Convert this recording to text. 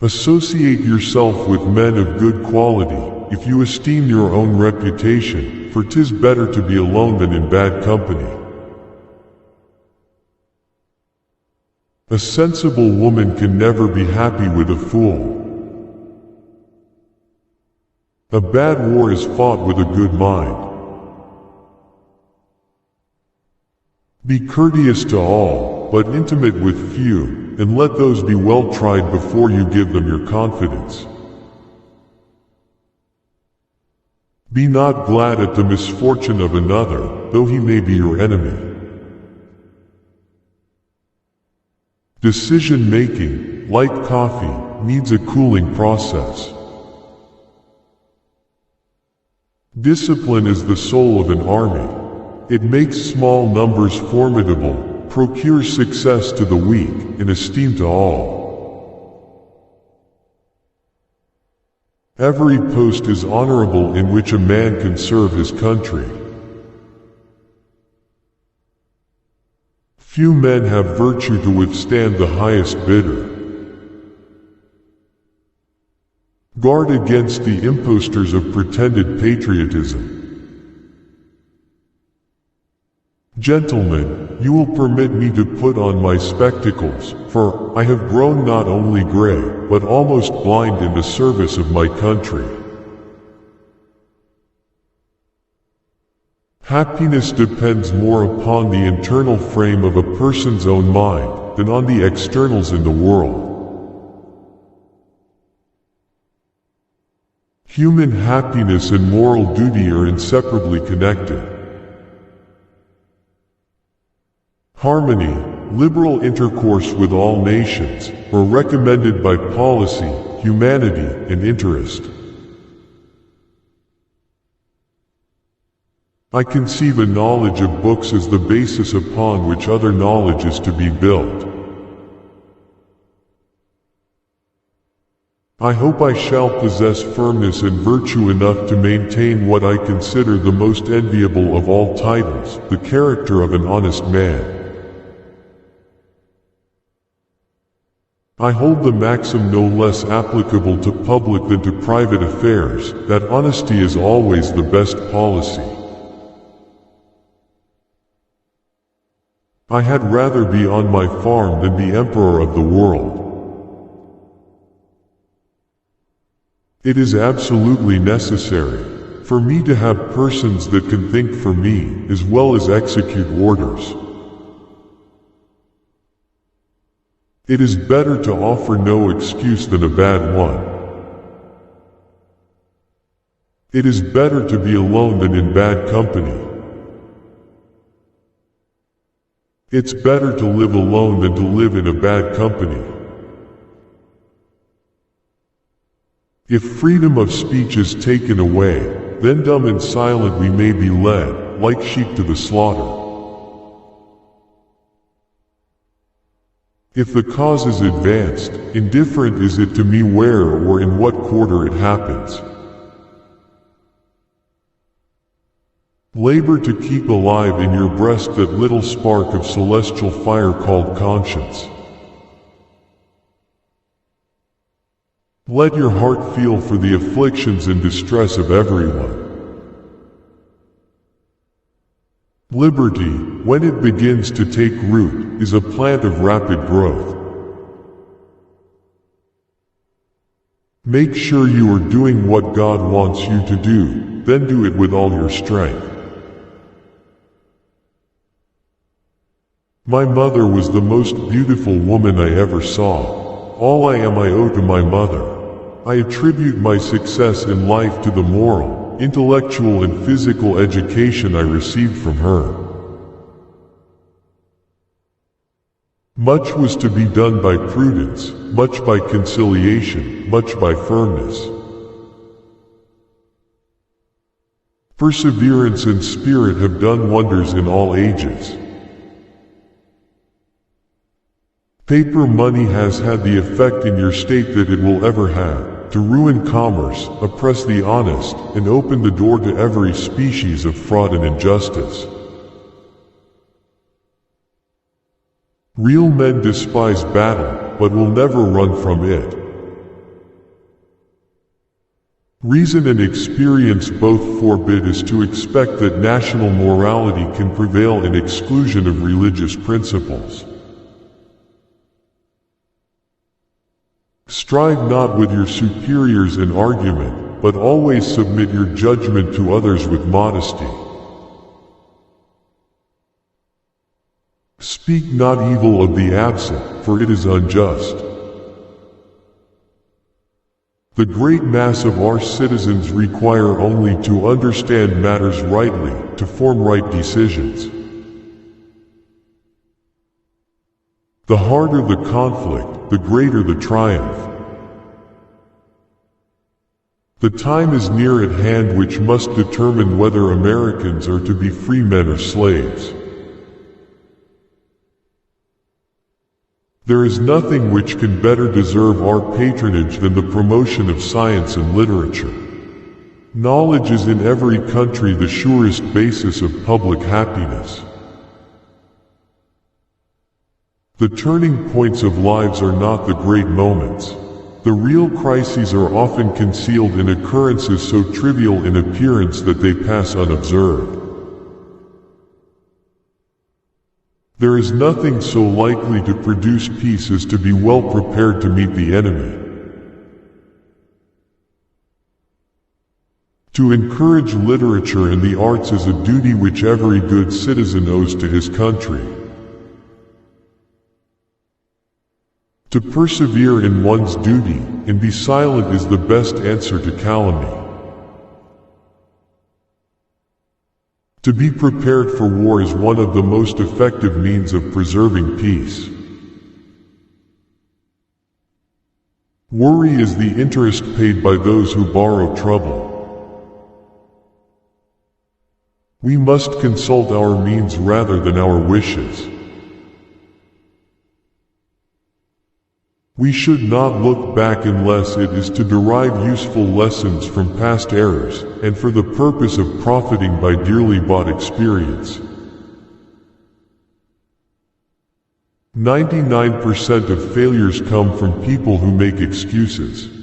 Associate yourself with men of good quality, if you esteem your own reputation, for 'tis better to be alone than in bad company. A sensible woman can never be happy with a fool. A bad war is fought with a good mind. Be courteous to all, but intimate with few, and let those be well tried before you give them your confidence. Be not glad at the misfortune of another, though he may be your enemy. Decision-making, like coffee, needs a cooling process. Discipline is the soul of an army. It makes small numbers formidable, procures success to the weak, and esteem to all. Every post is honorable in which a man can serve his country. Few men have virtue to withstand the highest bidder. Guard against the impostors of pretended patriotism. Gentlemen, you will permit me to put on my spectacles, for I have grown not only gray, but almost blind in the service of my country. Happiness depends more upon the internal frame of a person's own mind than on the externals in the world. Human happiness and moral duty are inseparably connected. Harmony, liberal intercourse with all nations, are recommended by policy, humanity, and interest. I conceive a knowledge of books as the basis upon which other knowledge is to be built. I hope I shall possess firmness and virtue enough to maintain what I consider the most enviable of all titles, the character of an honest man. I hold the maxim no less applicable to public than to private affairs, that honesty is always the best policy. I had rather be on my farm than be emperor of the world. It is absolutely necessary for me to have persons that can think for me, as well as execute orders. It is better to offer no excuse than a bad one. It is better to be alone than in bad company. It's better to live alone than to live in a bad company. If freedom of speech is taken away, then dumb and silent we may be led, like sheep to the slaughter. If the cause is advanced, indifferent is it to me where or in what quarter it happens. Labor to keep alive in your breast that little spark of celestial fire called conscience. Let your heart feel for the afflictions and distress of everyone. Liberty, when it begins to take root, is a plant of rapid growth. Make sure you are doing what God wants you to do, then do it with all your strength. My mother was the most beautiful woman I ever saw. All I am I owe to my mother. I attribute my success in life to the moral, intellectual and physical education I received from her. Much was to be done by prudence, much by conciliation, much by firmness. Perseverance and spirit have done wonders in all ages. Paper money has had the effect in your state that it will ever have, to ruin commerce, oppress the honest, and open the door to every species of fraud and injustice. Real men despise battle, but will never run from it. Reason and experience both forbid us to expect that national morality can prevail in exclusion of religious principles. Strive not with your superiors in argument, but always submit your judgment to others with modesty. Speak not evil of the absent, for it is unjust. The great mass of our citizens require only to understand matters rightly, to form right decisions. The harder the conflict, the greater the triumph. The time is near at hand which must determine whether Americans are to be free men or slaves. There is nothing which can better deserve our patronage than the promotion of science and literature. Knowledge is in every country the surest basis of public happiness. The turning points of lives are not the great moments. The real crises are often concealed in occurrences so trivial in appearance that they pass unobserved. There is nothing so likely to produce peace as to be well prepared to meet the enemy. To encourage literature and the arts is a duty which every good citizen owes to his country. To persevere in one's duty, and be silent is the best answer to calumny. To be prepared for war is one of the most effective means of preserving peace. Worry is the interest paid by those who borrow trouble. We must consult our means rather than our wishes. We should not look back unless it is to derive useful lessons from past errors, and for the purpose of profiting by dearly bought experience. 99% of failures come from people who make excuses.